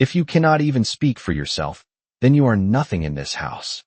If you cannot even speak for yourself, then you are nothing in this house."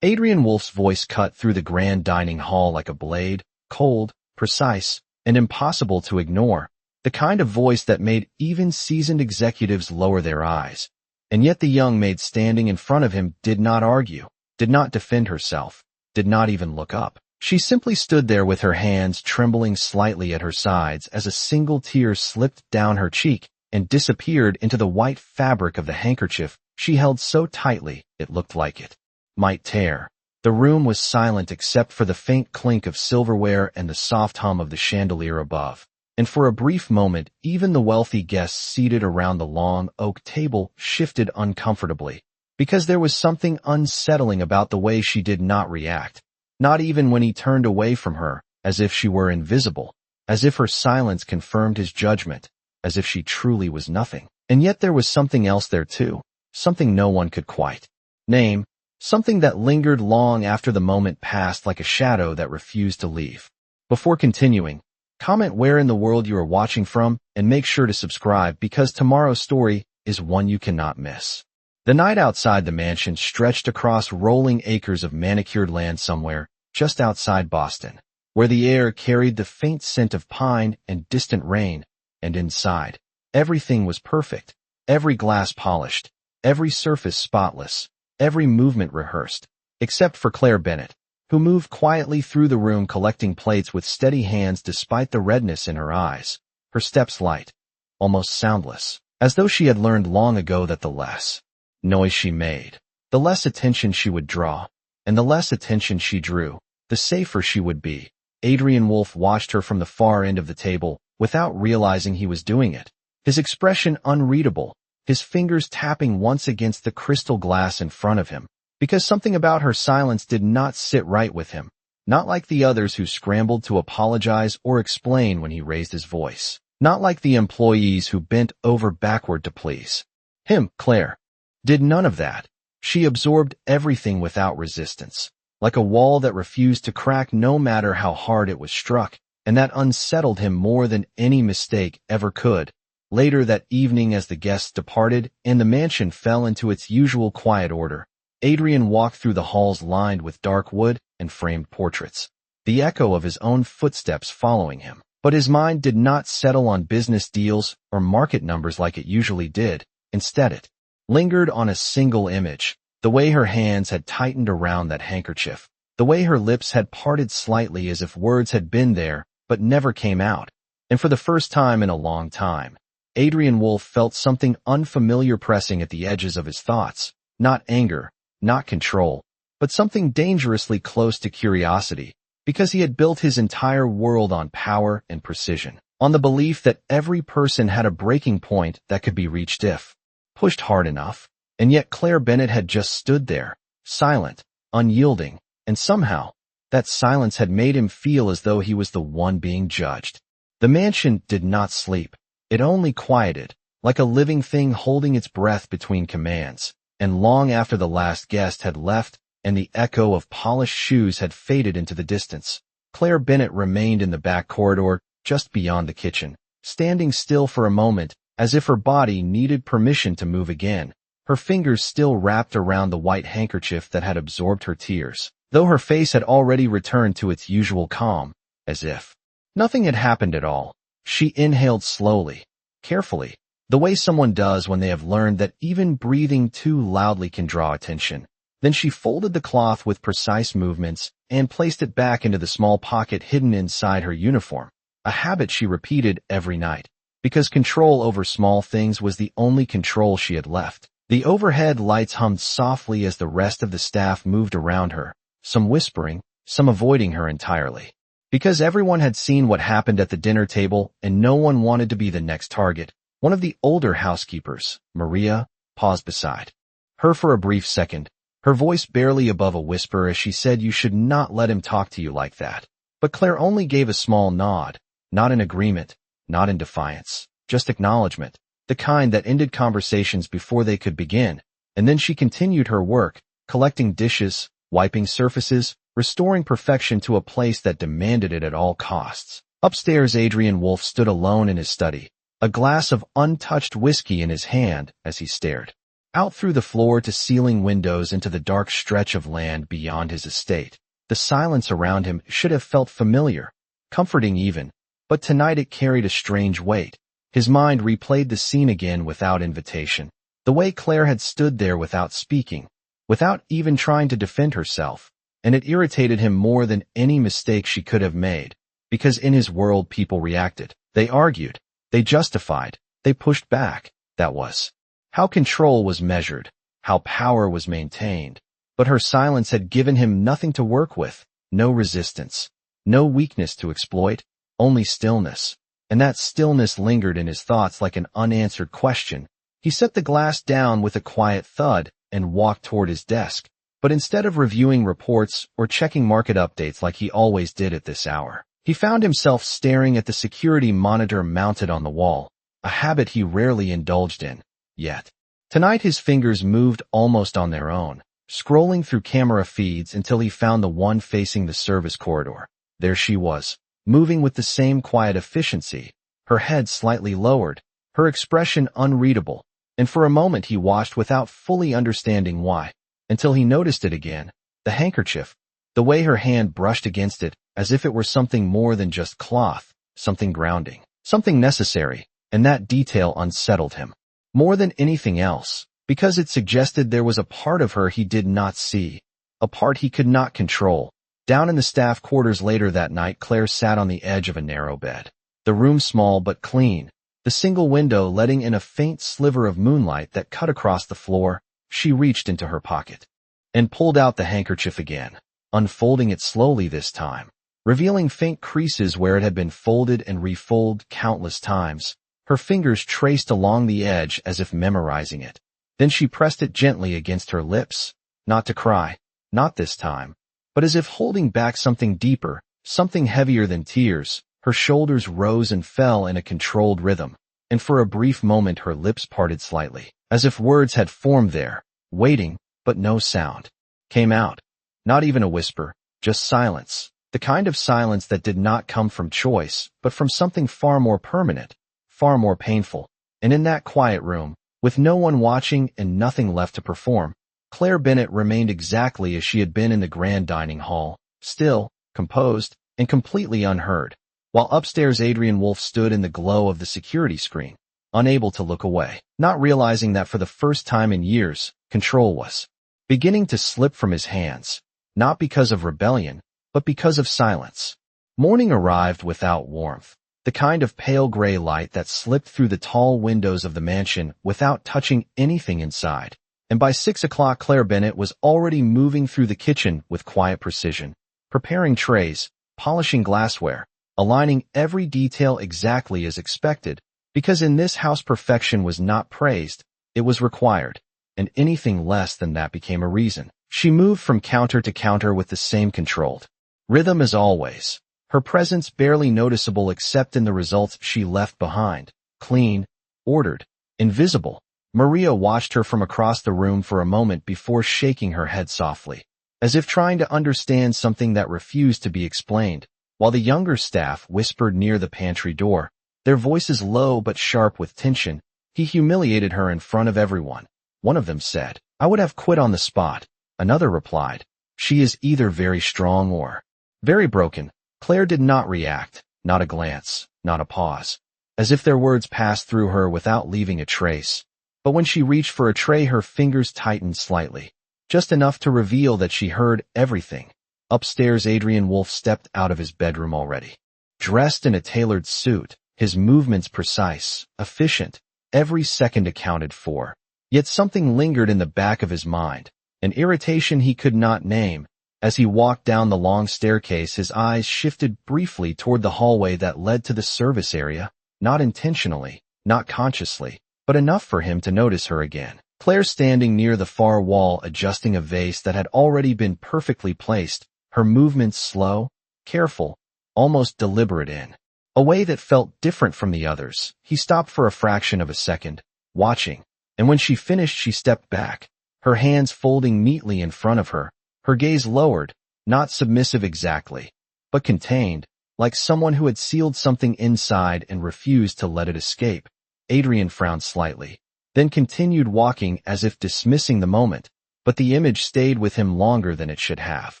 Adrian Wolf's voice cut through the grand dining hall like a blade, cold, precise, and impossible to ignore, the kind of voice that made even seasoned executives lower their eyes. And yet the young maid standing in front of him did not argue, did not defend herself, did not even look up. She simply stood there with her hands trembling slightly at her sides as a single tear slipped down her cheek and disappeared into the white fabric of the handkerchief she held so tightly it looked like it might tear. The room was silent except for the faint clink of silverware and the soft hum of the chandelier above. And for a brief moment, even the wealthy guests seated around the long oak table shifted uncomfortably, because there was something unsettling about the way she did not react, not even when he turned away from her, as if she were invisible, as if her silence confirmed his judgment, as if she truly was nothing. And yet there was something else there too, something no one could quite name, something that lingered long after the moment passed like a shadow that refused to leave. Before continuing, comment where in the world you are watching from and make sure to subscribe because tomorrow's story is one you cannot miss. The night outside the mansion stretched across rolling acres of manicured land somewhere just outside Boston, where the air carried the faint scent of pine and distant rain, and inside, everything was perfect, every glass polished, every surface spotless, every movement rehearsed, except for Claire Bennett, who moved quietly through the room collecting plates with steady hands despite the redness in her eyes, her steps light, almost soundless, as though she had learned long ago that the less noise she made, the less attention she would draw, and the less attention she drew, the safer she would be. Adrian Wolf watched her from the far end of the table without realizing he was doing it, his expression unreadable, his fingers tapping once against the crystal glass in front of him, because something about her silence did not sit right with him, not like the others who scrambled to apologize or explain when he raised his voice, not like the employees who bent over backward to please him. Claire did none of that. She absorbed everything without resistance, like a wall that refused to crack no matter how hard it was struck, and that unsettled him more than any mistake ever could. Later that evening, as the guests departed and the mansion fell into its usual quiet order, Adrian walked through the halls lined with dark wood and framed portraits, the echo of his own footsteps following him. But his mind did not settle on business deals or market numbers like it usually did. Instead, it lingered on a single image, the way her hands had tightened around that handkerchief, the way her lips had parted slightly as if words had been there but never came out. And for the first time in a long time, Adrian Wolf felt something unfamiliar pressing at the edges of his thoughts, not anger, not control, but something dangerously close to curiosity, because he had built his entire world on power and precision, on the belief that every person had a breaking point that could be reached if pushed hard enough. And yet Claire Bennett had just stood there, silent, unyielding, and somehow, that silence had made him feel as though he was the one being judged. The mansion did not sleep. It only quieted, like a living thing holding its breath between commands, and long after the last guest had left and the echo of polished shoes had faded into the distance, Claire Bennett remained in the back corridor just beyond the kitchen, standing still for a moment as if her body needed permission to move again, her fingers still wrapped around the white handkerchief that had absorbed her tears, though her face had already returned to its usual calm, as if nothing had happened at all. She inhaled slowly, carefully, the way someone does when they have learned that even breathing too loudly can draw attention. Then she folded the cloth with precise movements and placed it back into the small pocket hidden inside her uniform, a habit she repeated every night, because control over small things was the only control she had left. The overhead lights hummed softly as the rest of the staff moved around her, some whispering, some avoiding her entirely. Because everyone had seen what happened at the dinner table and no one wanted to be the next target, one of the older housekeepers, Maria, paused beside her for a brief second, her voice barely above a whisper as she said, "You should not let him talk to you like that." But Claire only gave a small nod, not in agreement, not in defiance, just acknowledgement, the kind that ended conversations before they could begin. And then she continued her work, collecting dishes, wiping surfaces, restoring perfection to a place that demanded it at all costs. Upstairs, Adrian Wolf stood alone in his study, a glass of untouched whiskey in his hand as he stared out through the floor-to-ceiling windows into the dark stretch of land beyond his estate. The silence around him should have felt familiar, comforting even, but tonight it carried a strange weight. His mind replayed the scene again without invitation. The way Claire had stood there without speaking, without even trying to defend herself, and it irritated him more than any mistake she could have made, because in his world people reacted. They argued. They justified. They pushed back. That was how control was measured, how power was maintained. But her silence had given him nothing to work with, no resistance, no weakness to exploit, only stillness. And that stillness lingered in his thoughts like an unanswered question. He set the glass down with a quiet thud and walked toward his desk. But instead of reviewing reports or checking market updates like he always did at this hour, he found himself staring at the security monitor mounted on the wall, a habit he rarely indulged in. Yet, tonight his fingers moved almost on their own, scrolling through camera feeds until he found the one facing the service corridor. There she was, moving with the same quiet efficiency, her head slightly lowered, her expression unreadable, and for a moment he watched without fully understanding why, until he noticed it again, the handkerchief, the way her hand brushed against it as if it were something more than just cloth, something grounding, something necessary, and that detail unsettled him. More than anything else, because it suggested there was a part of her he did not see, a part he could not control. Down in the staff quarters later that night, Claire sat on the edge of a narrow bed. The room small but clean, the single window letting in a faint sliver of moonlight that cut across the floor. She reached into her pocket and pulled out the handkerchief again, unfolding it slowly this time, revealing faint creases where it had been folded and refolded countless times. Her fingers traced along the edge as if memorizing it. Then she pressed it gently against her lips, not to cry, not this time, but as if holding back something deeper, something heavier than tears. Her shoulders rose and fell in a controlled rhythm, and for a brief moment her lips parted slightly, as if words had formed there, waiting, but no sound came out. Not even a whisper, just silence, the kind of silence that did not come from choice, but from something far more permanent, far more painful. And in that quiet room, with no one watching and nothing left to perform, Claire Bennett remained exactly as she had been in the grand dining hall, still, composed, and completely unheard, while upstairs Adrian Wolfe stood in the glow of the security screen, unable to look away, not realizing that for the first time in years, control was beginning to slip from his hands, not because of rebellion, but because of silence. Morning arrived without warmth, the kind of pale gray light that slipped through the tall windows of the mansion without touching anything inside. And by 6 o'clock Claire Bennett was already moving through the kitchen with quiet precision, preparing trays, polishing glassware, aligning every detail exactly as expected, because in this house perfection was not praised, it was required, and anything less than that became a reason. She moved from counter to counter with the same controlled rhythm as always, her presence barely noticeable except in the results she left behind, clean, ordered, invisible. Maria watched her from across the room for a moment before shaking her head softly, as if trying to understand something that refused to be explained, while the younger staff whispered near the pantry door, their voices low but sharp with tension. He humiliated her in front of everyone. One of them said, "I would have quit on the spot." Another replied, "She is either very strong or very broken." Claire did not react, not a glance, not a pause, as if their words passed through her without leaving a trace. But when she reached for a tray her fingers tightened slightly, just enough to reveal that she heard everything. Upstairs Adrian Wolfe stepped out of his bedroom already, dressed in a tailored suit, his movements precise, efficient, every second accounted for. Yet something lingered in the back of his mind, an irritation he could not name. As he walked down the long staircase his eyes shifted briefly toward the hallway that led to the service area, not intentionally, not consciously, but enough for him to notice her again. Claire standing near the far wall adjusting a vase that had already been perfectly placed, her movements slow, careful, almost deliberate in a way that felt different from the others. He stopped for a fraction of a second, watching, and when she finished she stepped back, her hands folding neatly in front of her, her gaze lowered, not submissive exactly, but contained, like someone who had sealed something inside and refused to let it escape. Adrian frowned slightly, then continued walking as if dismissing the moment, but the image stayed with him longer than it should have.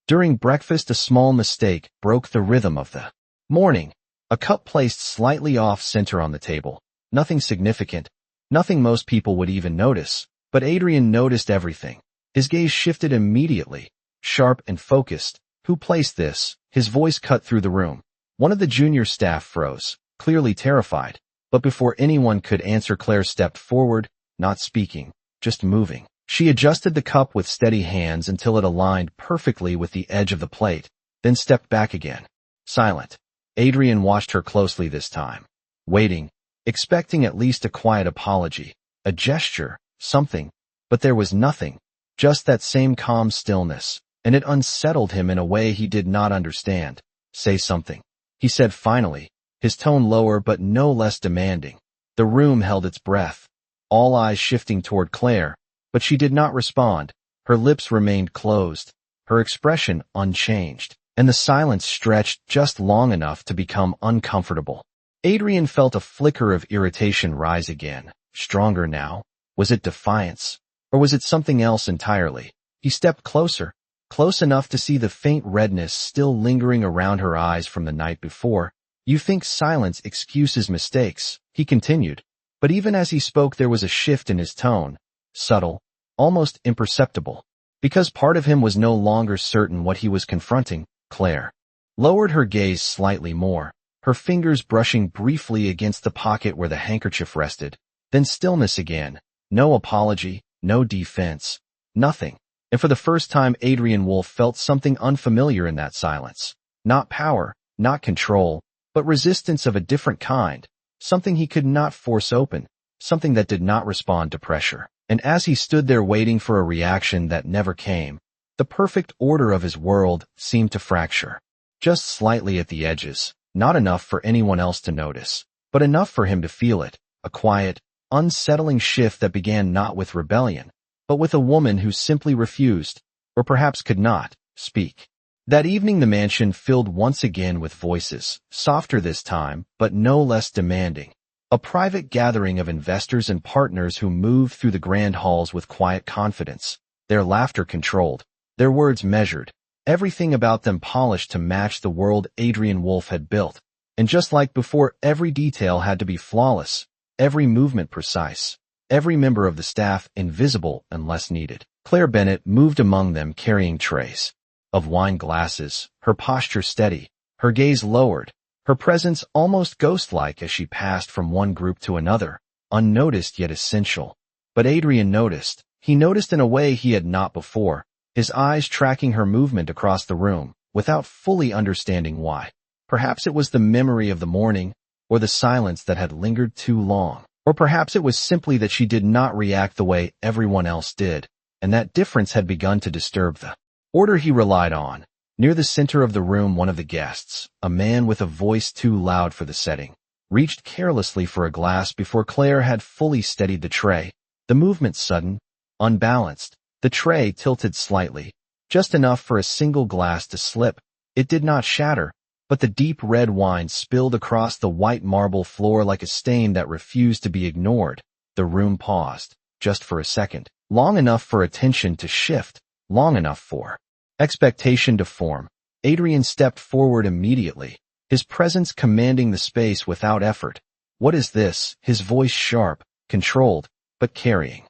During breakfast, a small mistake broke the rhythm of the morning. A cup placed slightly off-center on the table. Nothing significant, nothing most people would even notice, but Adrian noticed everything. His gaze shifted immediately, sharp and focused. Who placed this? His voice cut through the room. One of the junior staff froze, clearly terrified, but before anyone could answer, Claire stepped forward, not speaking, just moving. She adjusted the cup with steady hands until it aligned perfectly with the edge of the plate, then stepped back again. Silent. Adrian watched her closely this time, waiting, expecting at least a quiet apology, a gesture, something, but there was nothing, just that same calm stillness, and it unsettled him in a way he did not understand. Say something, he said finally, his tone lower but no less demanding. The room held its breath, all eyes shifting toward Claire, but she did not respond. Her lips remained closed, her expression unchanged, and the silence stretched just long enough to become uncomfortable. Adrian felt a flicker of irritation rise again, stronger now. Was it defiance? Or was it something else entirely? He stepped closer, close enough to see the faint redness still lingering around her eyes from the night before. You think silence excuses mistakes, he continued, but even as he spoke there was a shift in his tone, subtle, almost imperceptible, because part of him was no longer certain what he was confronting. Claire lowered her gaze slightly more, her fingers brushing briefly against the pocket where the handkerchief rested, then stillness again, no apology, no defense, nothing. And for the first time Adrian Wolf felt something unfamiliar in that silence. Not power, not control, but resistance of a different kind, something he could not force open, something that did not respond to pressure. And as he stood there waiting for a reaction that never came, the perfect order of his world seemed to fracture. Just slightly at the edges, not enough for anyone else to notice, but enough for him to feel it, a quiet, unsettling shift that began not with rebellion, but with a woman who simply refused, or perhaps could not, speak. That evening the mansion filled once again with voices, softer this time, but no less demanding. A private gathering of investors and partners who moved through the grand halls with quiet confidence, their laughter controlled, their words measured, everything about them polished to match the world Adrian Wolf had built. And just like before, every detail had to be flawless, every movement precise, every member of the staff invisible unless needed. Claire Bennett moved among them carrying trays of wine glasses, her posture steady, her gaze lowered, her presence almost ghost-like as she passed from one group to another, unnoticed yet essential. But Adrian noticed. He noticed in a way he had not before, his eyes tracking her movement across the room, without fully understanding why. Perhaps it was the memory of the morning, or the silence that had lingered too long. Or perhaps it was simply that she did not react the way everyone else did, and that difference had begun to disturb the order he relied on. Near the center of the room, one of the guests, a man with a voice too loud for the setting, reached carelessly for a glass before Claire had fully steadied the tray. The movement sudden, unbalanced. The tray tilted slightly, just enough for a single glass to slip. It did not shatter, but the deep red wine spilled across the white marble floor like a stain that refused to be ignored. The room paused, just for a second, long enough for attention to shift, long enough for expectation to form. Adrian stepped forward immediately, his presence commanding the space without effort. What is this? His voice sharp, controlled, but carrying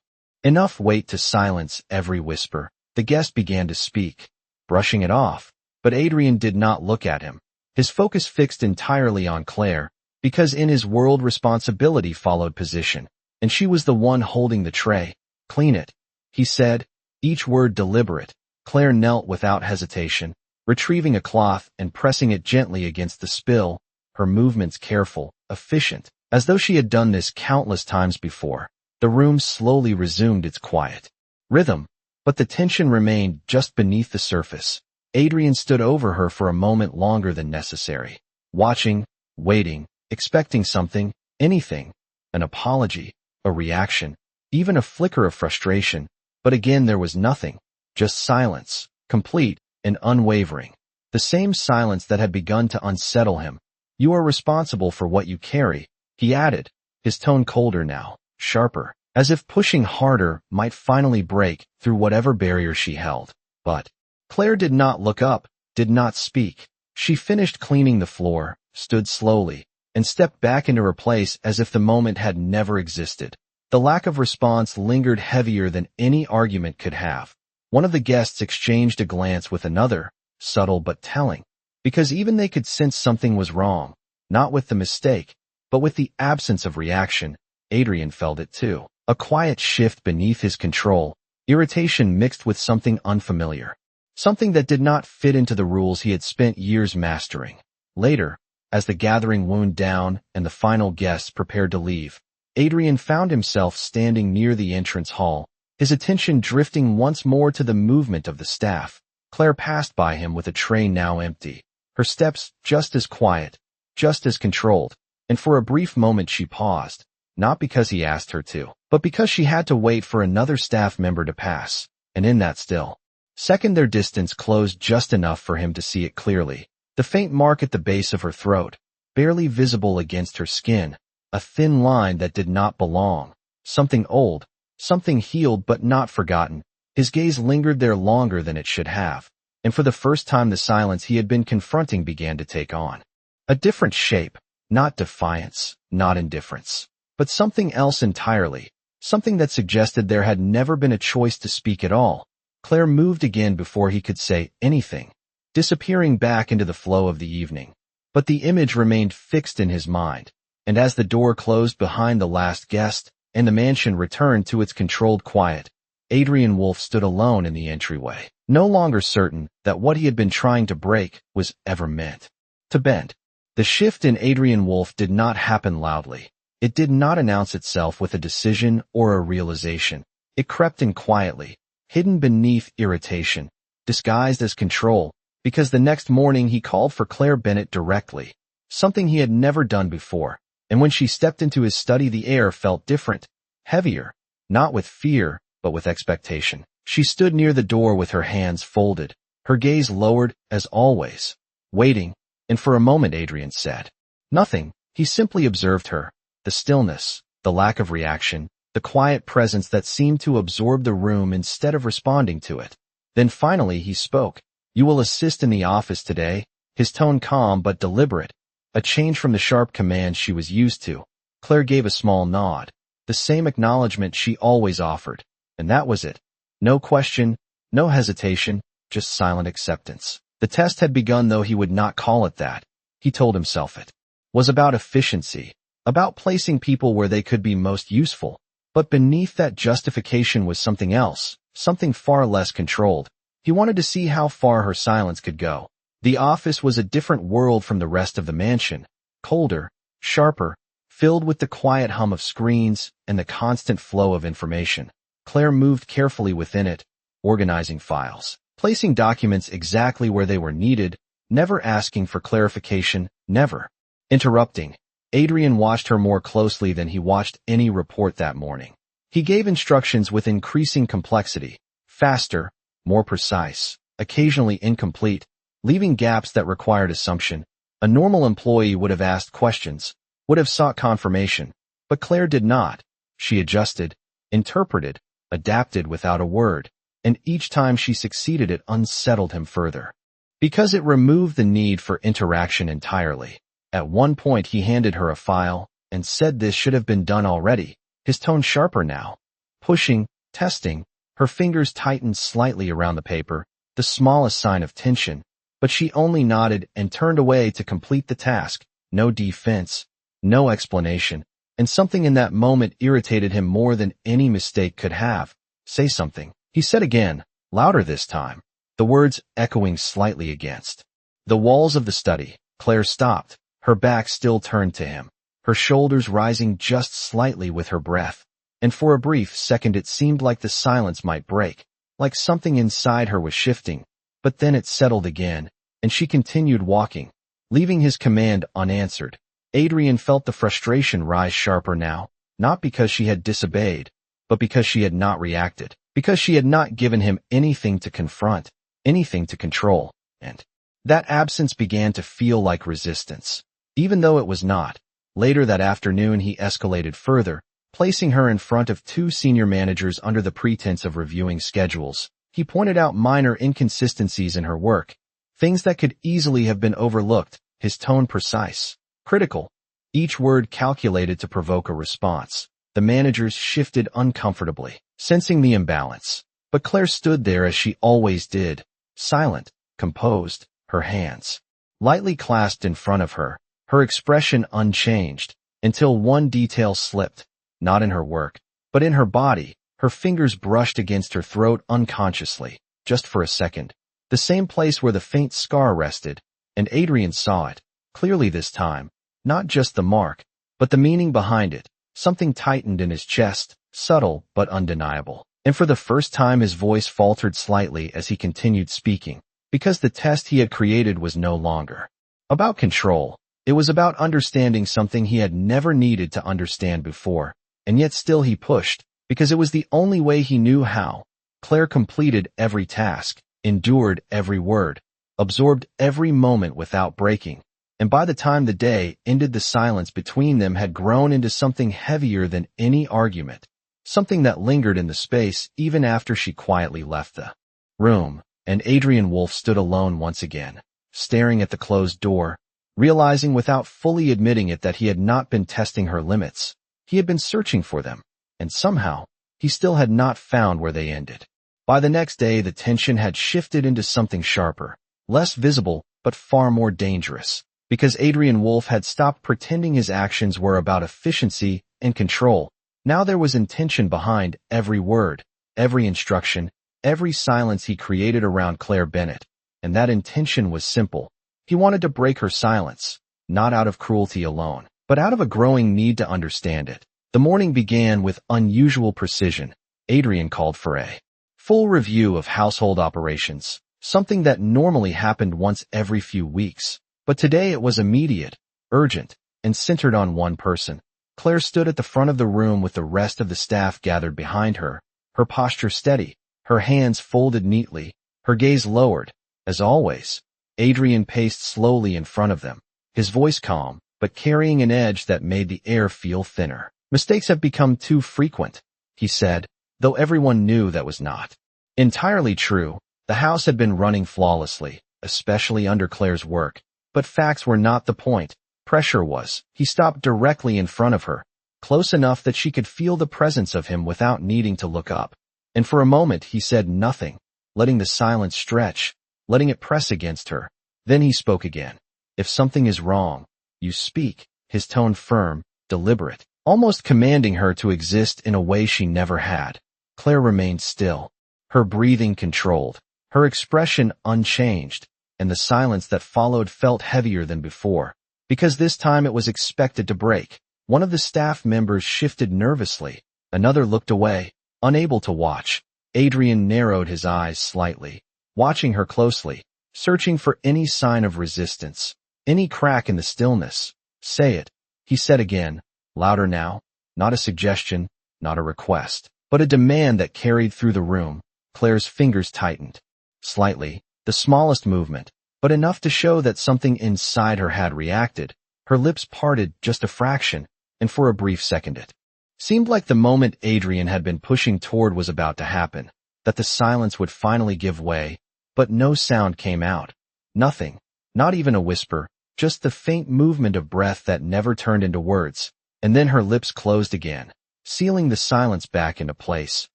enough weight to silence every whisper. The guest began to speak, brushing it off, but Adrian did not look at him. His focus fixed entirely on Claire, because in his world responsibility followed position, and she was the one holding the tray. Clean it, he said, each word deliberate. Claire knelt without hesitation, retrieving a cloth and pressing it gently against the spill, her movements careful, efficient, as though she had done this countless times before. The room slowly resumed its quiet rhythm, but the tension remained just beneath the surface. Adrian stood over her for a moment longer than necessary, watching, waiting, expecting something, anything, an apology, a reaction, even a flicker of frustration, but again there was nothing, just silence, complete and unwavering. the same silence that had begun to unsettle him. "You are responsible for what you carry," he added, his tone colder now, sharper, as if pushing harder might finally break through whatever barrier she held. But Claire did not look up, did not speak. She finished cleaning the floor, stood slowly, and stepped back into her place as if the moment had never existed. The lack of response lingered heavier than any argument could have. One of the guests exchanged a glance with another, subtle but telling, because even they could sense something was wrong, not with the mistake, but with the absence of reaction. Adrian felt it too. A quiet shift beneath his control, irritation mixed with something unfamiliar. Something that did not fit into the rules he had spent years mastering. Later, as the gathering wound down and the final guests prepared to leave, Adrian found himself standing near the entrance hall, his attention drifting once more to the movement of the staff. Claire passed by him with a tray now empty, her steps just as quiet, just as controlled, and for a brief moment she paused, not because he asked her to, but because she had to wait for another staff member to pass, and in that still second their distance closed just enough for him to see it clearly. The faint mark at the base of her throat, barely visible against her skin, a thin line that did not belong, something old, something healed but not forgotten. His gaze lingered there longer than it should have, and for the first time the silence he had been confronting began to take on a different shape, not defiance, not indifference, but something else entirely, something that suggested there had never been a choice to speak at all. Claire moved again before he could say anything, disappearing back into the flow of the evening. But the image remained fixed in his mind, and as the door closed behind the last guest, and the mansion returned to its controlled quiet, Adrian Wolfe stood alone in the entryway, no longer certain that what he had been trying to break was ever meant to bend. The shift in Adrian Wolfe did not happen loudly. It did not announce itself with a decision or a realization. It crept in quietly, hidden beneath irritation, disguised as control, because the next morning he called for Claire Bennett directly, something he had never done before, and when she stepped into his study the air felt different, heavier, not with fear, but with expectation. She stood near the door with her hands folded, her gaze lowered as always, waiting, and for a moment Adrian said nothing. He simply observed her, the stillness, the lack of reaction, the quiet presence that seemed to absorb the room instead of responding to it. Then finally he spoke. "You will assist in the office today," his tone calm but deliberate, a change from the sharp command she was used to. Claire gave a small nod, the same acknowledgement she always offered, and that was it. No question, no hesitation, just silent acceptance. The test had begun, though he would not call it that. He told himself it was about efficiency, about placing people where they could be most useful. But beneath that justification was something else, something far less controlled. He wanted to see how far her silence could go. The office was a different world from the rest of the mansion, colder, sharper, filled with the quiet hum of screens and the constant flow of information. Claire moved carefully within it, organizing files, placing documents exactly where they were needed, never asking for clarification, never interrupting. Adrian watched her more closely than he watched any report that morning. He gave instructions with increasing complexity, faster, more precise, occasionally incomplete, leaving gaps that required assumption. A normal employee would have asked questions, would have sought confirmation, but Claire did not. She adjusted, interpreted, adapted without a word, and each time she succeeded it unsettled him further, because it removed the need for interaction entirely. At one point he handed her a file and said this should have been done already, his tone sharper now. Pushing, testing, her fingers tightened slightly around the paper, the smallest sign of tension, but she only nodded and turned away to complete the task. No defense, no explanation, and something in that moment irritated him more than any mistake could have. "Say something," he said again, louder this time, the words echoing slightly against the walls of the study. Claire stopped, her back still turned to him, her shoulders rising just slightly with her breath, and for a brief second it seemed like the silence might break, like something inside her was shifting, but then it settled again, and she continued walking, leaving his command unanswered. Adrian felt the frustration rise sharper now, not because she had disobeyed, but because she had not reacted, because she had not given him anything to confront, anything to control, and That absence began to feel like resistance, even though it was not. Later that afternoon he escalated further, placing her in front of two senior managers under the pretense of reviewing schedules. He pointed out minor inconsistencies in her work, things that could easily have been overlooked, his tone precise, critical, each word calculated to provoke a response. The managers shifted uncomfortably, sensing the imbalance. But Claire stood there as she always did, silent, composed, her hands lightly clasped in front of her, her expression unchanged, until one detail slipped, not in her work, but in her body. Her fingers brushed against her throat unconsciously, just for a second, the same place where the faint scar rested, and Adrian saw it, clearly this time, not just the mark, but the meaning behind it. Something tightened in his chest, subtle but undeniable. And for the first time his voice faltered slightly as he continued speaking, because the test he had created was no longer about control. It was about understanding something he had never needed to understand before, and yet still he pushed, because it was the only way he knew how. Claire completed every task, endured every word, absorbed every moment without breaking, and by the time the day ended the silence between them had grown into something heavier than any argument, something that lingered in the space even after she quietly left the room, and Adrian Wolfe stood alone once again, staring at the closed door, realizing without fully admitting it that he had not been testing her limits. He had been searching for them, and somehow, he still had not found where they ended. By the next day the tension had shifted into something sharper, less visible, but far more dangerous, because Adrian Wolfe had stopped pretending his actions were about efficiency and control. Now there was intention behind every word, every instruction, every silence he created around Claire Bennett, and that intention was simple. He wanted to break her silence, not out of cruelty alone, but out of a growing need to understand it. The morning began with unusual precision. Adrian called for a full review of household operations, something that normally happened once every few weeks. But today it was immediate, urgent, and centered on one person. Claire stood at the front of the room with the rest of the staff gathered behind her, her posture steady, her hands folded neatly, her gaze lowered. As always, Adrian paced slowly in front of them, his voice calm, but carrying an edge that made the air feel thinner. "Mistakes have become too frequent," he said, though everyone knew that was not entirely true. The house had been running flawlessly, especially under Claire's work, but facts were not the point. Pressure was. He stopped directly in front of her, close enough that she could feel the presence of him without needing to look up. And for a moment he said nothing, letting the silence stretch, letting it press against her. Then he spoke again. "If something is wrong, you speak," his tone firm, deliberate, almost commanding her to exist in a way she never had. Claire remained still, her breathing controlled, her expression unchanged, and the silence that followed felt heavier than before, because this time it was expected to break. One of the staff members shifted nervously, another looked away, unable to watch. Adrian narrowed his eyes slightly, watching her closely, searching for any sign of resistance, any crack in the stillness. "Say it," he said again, louder now, not a suggestion, not a request, but a demand that carried through the room. Claire's fingers tightened, slightly, the smallest movement, but enough to show that something inside her had reacted. Her lips parted just a fraction, and for a brief second it seemed like the moment Adrian had been pushing toward was about to happen, that the silence would finally give way, but no sound came out. Nothing, not even a whisper, just the faint movement of breath that never turned into words. And then her lips closed again, sealing the silence back into place.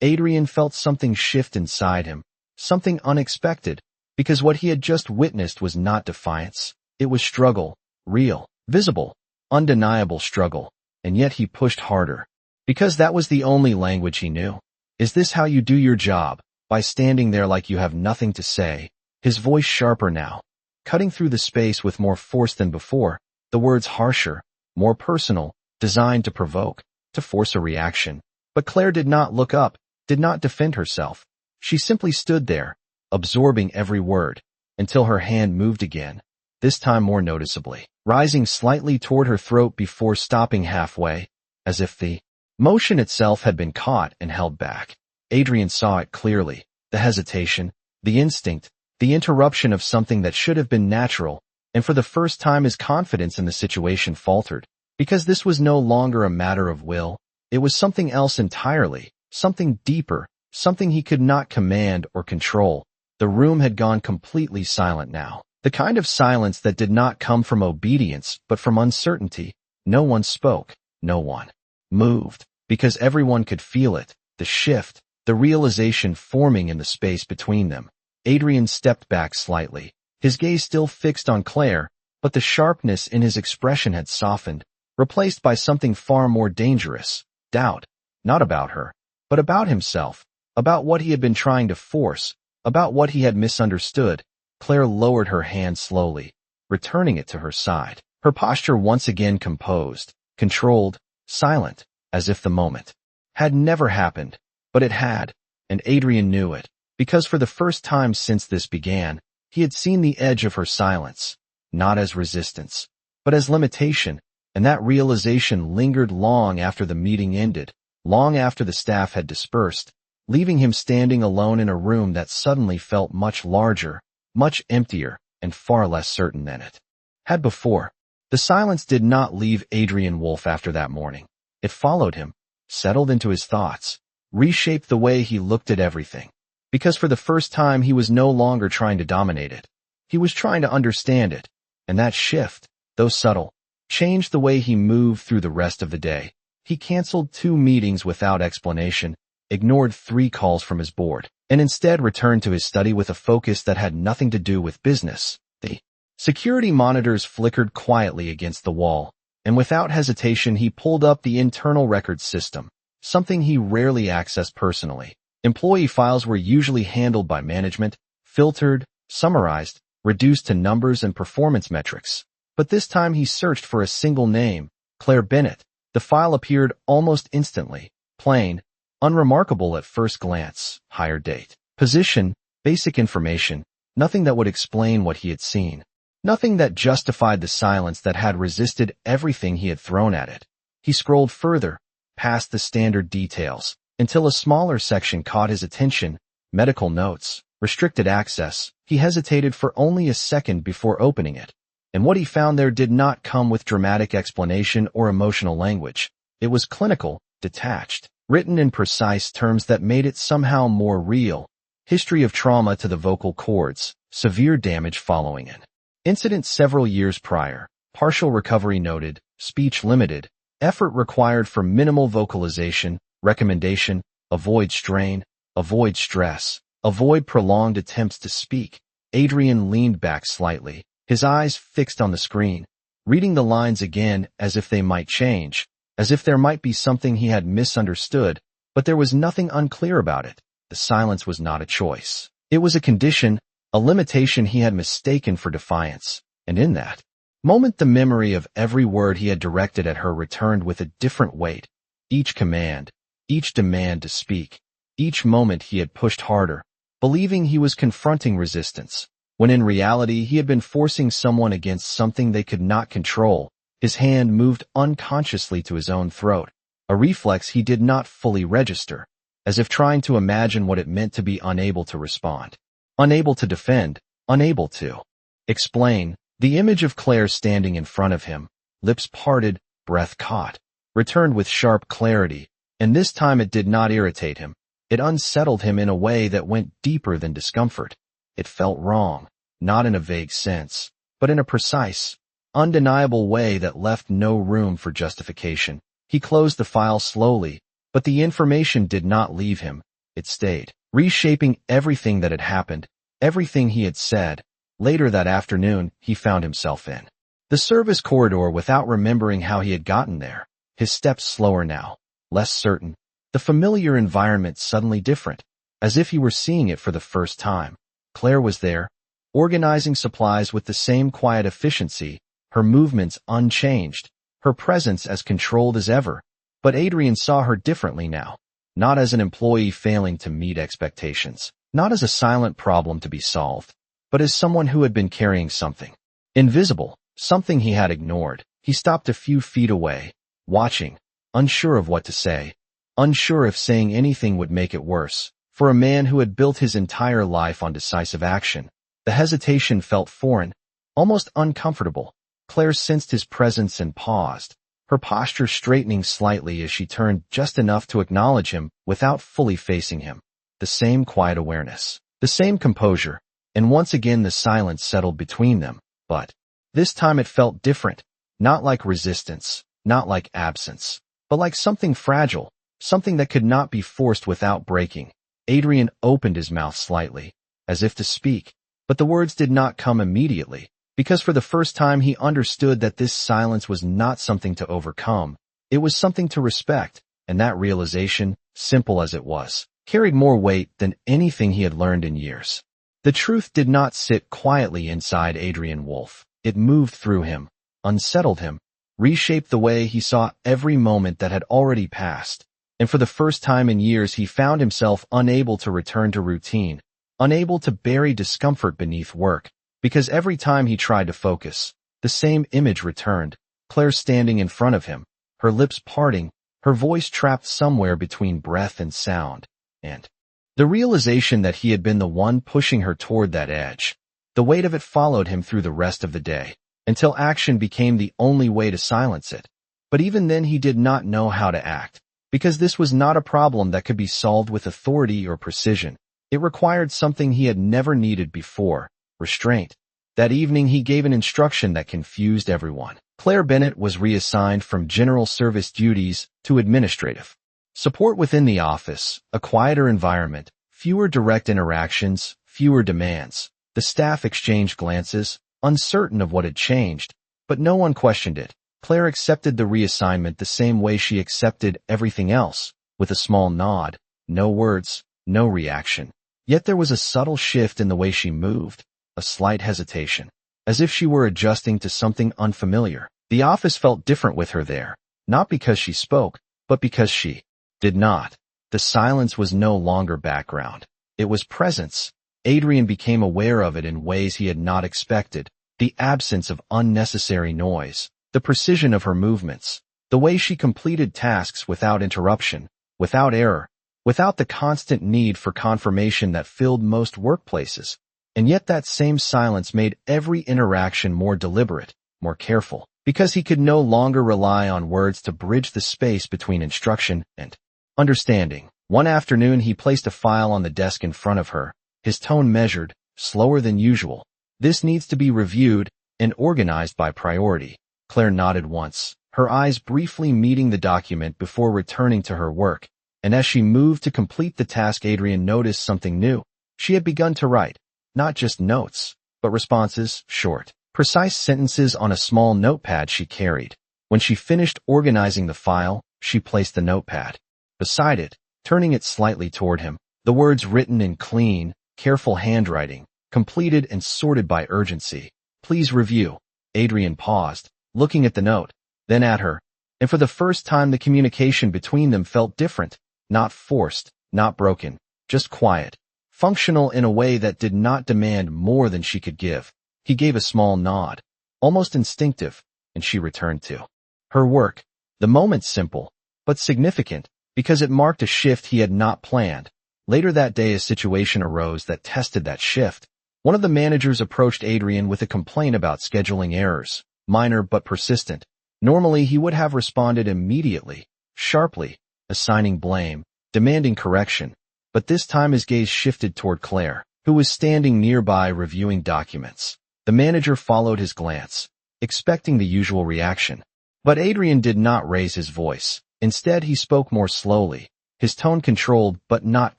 Adrian felt something shift inside him, something unexpected, because what he had just witnessed was not defiance. It was struggle, real, visible, undeniable struggle, and yet he pushed harder, because that was the only language he knew. "Is this how you do your job, by standing there like you have nothing to say?" His voice sharper now, cutting through the space with more force than before, the words harsher, more personal, designed to provoke, to force a reaction. But Claire did not look up, did not defend herself. She simply stood there, absorbing every word, until her hand moved again, this time more noticeably, rising slightly toward her throat before stopping halfway, as if the motion itself had been caught and held back. Adrian saw it clearly, the hesitation, the instinct, the interruption of something that should have been natural, and for the first time his confidence in the situation faltered. Because this was no longer a matter of will, it was something else entirely, something deeper, something he could not command or control. The room had gone completely silent now. The kind of silence that did not come from obedience, but from uncertainty. No one spoke, no one moved, because everyone could feel it, the shift, the realization forming in the space between them. Adrian stepped back slightly, his gaze still fixed on Claire, but the sharpness in his expression had softened, replaced by something far more dangerous, doubt, not about her, but about himself, about what he had been trying to force, about what he had misunderstood. Claire lowered her hand slowly, returning it to her side, her posture once again composed, controlled, silent, as if the moment had never happened, but it had, and Adrian knew it, because for the first time since this began, he had seen the edge of her silence, not as resistance, but as limitation, and that realization lingered long after the meeting ended, long after the staff had dispersed, leaving him standing alone in a room that suddenly felt much larger, much emptier, and far less certain than it had before. The silence did not leave Adrian Wolf after that morning. It followed him, settled into his thoughts, reshaped the way he looked at everything. Because for the first time he was no longer trying to dominate it. He was trying to understand it, and that shift, though subtle, changed the way he moved through the rest of the day. He canceled 2 meetings without explanation, ignored 3 calls from his board, and instead returned to his study with a focus that had nothing to do with business. The security monitors flickered quietly against the wall, and without hesitation he pulled up the internal records system, something he rarely accessed personally. Employee files were usually handled by management, filtered, summarized, reduced to numbers and performance metrics. But this time he searched for a single name, Claire Bennett. The file appeared almost instantly, plain, unremarkable at first glance, hire date, position, basic information, nothing that would explain what he had seen. Nothing that justified the silence that had resisted everything he had thrown at it. He scrolled further, past the standard details, until a smaller section caught his attention, medical notes, restricted access. He hesitated for only a second before opening it, and what he found there did not come with dramatic explanation or emotional language. It was clinical, detached, written in precise terms that made it somehow more real. History of trauma to the vocal cords, severe damage following an incident several years prior, partial recovery noted, speech limited, effort required for minimal vocalization, recommendation, avoid strain, avoid stress, avoid prolonged attempts to speak. Adrian leaned back slightly, his eyes fixed on the screen, reading the lines again as if they might change, as if there might be something he had misunderstood, but there was nothing unclear about it. The silence was not a choice. It was a condition, a limitation he had mistaken for defiance, and in that moment the memory of every word he had directed at her returned with a different weight. Each command, each demand to speak, each moment he had pushed harder, believing he was confronting resistance, when in reality he had been forcing someone against something they could not control. His hand moved unconsciously to his own throat, a reflex he did not fully register, as if trying to imagine what it meant to be unable to respond. Unable to defend, unable to explain. The image of Claire standing in front of him, lips parted, breath caught, returned with sharp clarity, and this time it did not irritate him. It unsettled him in a way that went deeper than discomfort. It felt wrong, not in a vague sense, but in a precise, undeniable way that left no room for justification. He closed the file slowly, but the information did not leave him. It stayed, reshaping everything that had happened, everything he had said. Later that afternoon, he found himself in the service corridor without remembering how he had gotten there. His steps slower now, less certain, the familiar environment suddenly different, as if he were seeing it for the first time. Claire was there, organizing supplies with the same quiet efficiency, her movements unchanged, her presence as controlled as ever. But Adrian saw her differently now, not as an employee failing to meet expectations, not as a silent problem to be solved, but as someone who had been carrying something invisible, something he had ignored. He stopped a few feet away, watching, unsure of what to say, unsure if saying anything would make it worse. For a man who had built his entire life on decisive action, The hesitation felt foreign, almost uncomfortable. Claire sensed his presence and paused, her posture straightening slightly as she turned just enough to acknowledge him without fully facing him. The same quiet awareness, the same composure, and once again the silence settled between them. But this time it felt different, not like resistance, not like absence, but like something fragile, something that could not be forced without breaking. Adrian opened his mouth slightly, as if to speak, but the words did not come immediately, because for the first time he understood that this silence was not something to overcome. It was something to respect, and that realization, simple as it was, carried more weight than anything he had learned in years. The truth did not sit quietly inside Adrian Wolf. It moved through him, unsettled him, reshaped the way he saw every moment that had already passed. And for the first time in years he found himself unable to return to routine, unable to bury discomfort beneath work, because every time he tried to focus, the same image returned, Claire standing in front of him, her lips parting, her voice trapped somewhere between breath and sound, and the realization that he had been the one pushing her toward that edge. The weight of it followed him through the rest of the day, until action became the only way to silence it. But even then he did not know how to act, because this was not a problem that could be solved with authority or precision. It required something he had never needed before, restraint. That evening he gave an instruction that confused everyone. Claire Bennett was reassigned from general service duties to administrative support within the office, a quieter environment, fewer direct interactions, fewer demands. The staff exchanged glances, uncertain of what had changed, but no one questioned it. Claire accepted the reassignment the same way she accepted everything else, with a small nod, no words, no reaction. Yet there was a subtle shift in the way she moved, a slight hesitation, as if she were adjusting to something unfamiliar. The office felt different with her there, not because she spoke, but because she did not. The silence was no longer background. It was presence. Adrian became aware of it in ways he had not expected. The absence of unnecessary noise, the precision of her movements, the way she completed tasks without interruption, without error, without the constant need for confirmation that filled most workplaces. And yet that same silence made every interaction more deliberate, more careful, because he could no longer rely on words to bridge the space between instruction and understanding. One afternoon he placed a file on the desk in front of her, his tone measured, slower than usual. This needs to be reviewed and organized by priority. Claire nodded once, her eyes briefly meeting the document before returning to her work. And as she moved to complete the task, Adrian noticed something new. She had begun to write, not just notes, but responses, short, precise sentences on a small notepad she carried. When she finished organizing the file, she placed the notepad beside it, turning it slightly toward him. The words written in clean, careful handwriting, completed and sorted by urgency. Please review. Adrian paused, looking at the note, then at her, and for the first time the communication between them felt different, not forced, not broken, just quiet, functional in a way that did not demand more than she could give. He gave a small nod, almost instinctive, and she returned to her work. The moment simple, but significant, because it marked a shift he had not planned. Later that day a situation arose that tested that shift. One of the managers approached Adrian with a complaint about scheduling errors, minor but persistent. Normally he would have responded immediately, sharply, assigning blame, demanding correction. But this time his gaze shifted toward Claire, who was standing nearby reviewing documents. The manager followed his glance, expecting the usual reaction. But Adrian did not raise his voice. Instead he spoke more slowly, his tone controlled but not